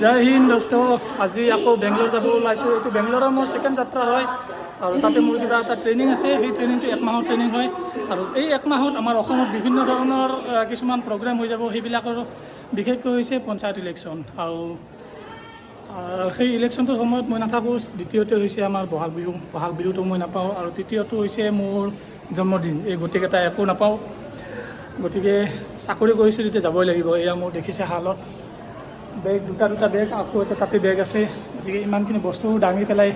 জয় হিন্দ দোস্ত। আজি আকৌ বেংগলোৰ যাব ওলাইছোঁ। এইটো বেংগলোৰৰ মোৰ ছেকেণ্ড যাত্ৰা হয় আৰু তাতে মোৰ কিবা এটা ট্ৰেইনিং আছে। সেই ট্ৰেইনিংটো 1 মাহৰ ট্ৰেইনিং হয় আৰু এই 1 মাহত আমাৰ অসমত বিভিন্ন ধৰণৰ কিছুমান প্ৰগ্ৰেম হৈ যাব। সেইবিলাকৰ বিশেষকৈ হৈছে পঞ্চায়ত ইলেকশ্যন আৰু সেই ইলেকশ্যনটোৰ সময়ত মই নাথাকোঁ। দ্বিতীয়তে হৈছে আমাৰ বহাগ বিহুটো মই নাপাওঁ আৰু তৃতীয়টো হৈছে মোৰ জন্মদিন। এই গোটেইকেইটা একো নাপাওঁ। গতিকে চাকৰি কৰিছোঁ যেতিয়া যাবই লাগিব। এয়া মোৰ দেখিছে হালত বেগ দুটা বেগ, আকৌ এটা তাতে বেগ আছে। গতিকে ইমানখিনি বস্তু দাঙি পেলাই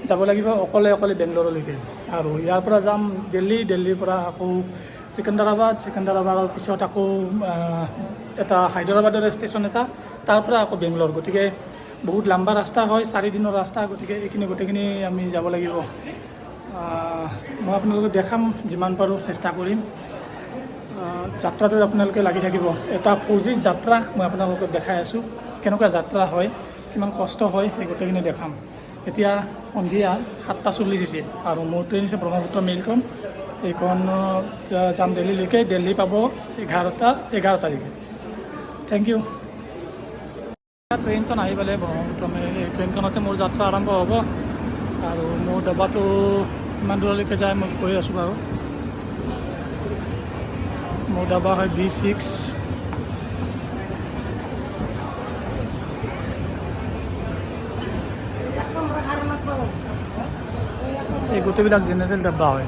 যাব লাগিব অকলে বেংগলোৰলৈকে। আৰু ইয়াৰ পৰা যাম দিল্লীৰ পৰা আকৌ চিকান্দাৰাবাদৰ পিছত আকৌ এটা হায়দৰাবাদৰ ষ্টেচন এটা, তাৰ পৰা আকৌ বেংগলোৰ। গতিকে বহুত লম্বা ৰাস্তা হয়, 4 দিনৰ ৰাস্তা। গতিকে এইখিনি গোটেইখিনি আমি যাব লাগিব। মই আপোনালোকক দেখাম যিমান পাৰোঁ, চেষ্টা কৰিম। যাত্ৰাটোত আপোনালোকে লাগি থাকিব। এটা ফৌজিৰ যাত্ৰা মই আপোনালোকক দেখাই আছোঁ। কেনেকুৱা যাত্ৰা হয়, কিমান কষ্ট হয়, সেই গোটেইখিনি দেখাম। এতিয়া সন্ধিয়া 7:40 হৈছে আৰু মোৰ ট্ৰেইন হৈছে ব্ৰহ্মপুত্ৰ মেইলখন। এইখন যাম দিল্লীলৈকে। দিল্লী পাব 11 তাৰিখে। Thank you. ট্ৰেইনখন আহি পালে ব্ৰহ্মপুত্ৰ মেইল। এই ট্ৰেইনখনতে মোৰ যাত্ৰা আৰম্ভ হ'ব আৰু মোৰ ডবাটো কিমান দূৰলৈকে যায় মই কৈ আছোঁ বাৰু। মোৰ ডাবা হয় B6। এই গোটেইবিলাক জেনেৰেল ডাব্বা হয়।